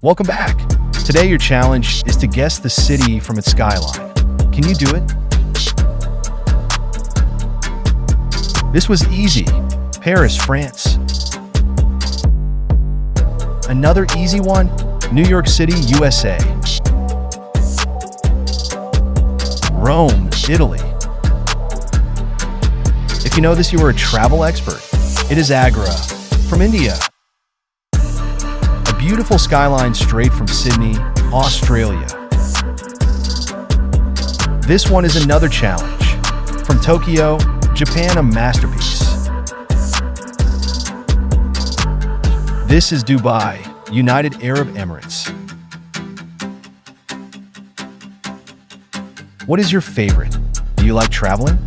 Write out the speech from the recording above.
Welcome back. Today your challenge is to guess the city from its skyline. Can you do it? This was easy. Paris, France. Another easy one, New York City, USA. Rome, Italy. If you know this, you are a travel expert. It is Agra, from India. A beautiful skyline straight from Sydney, Australia. This one is another challenge. From Tokyo, Japan, a masterpiece. This is Dubai, United Arab Emirates. What is your favorite? Do you like traveling?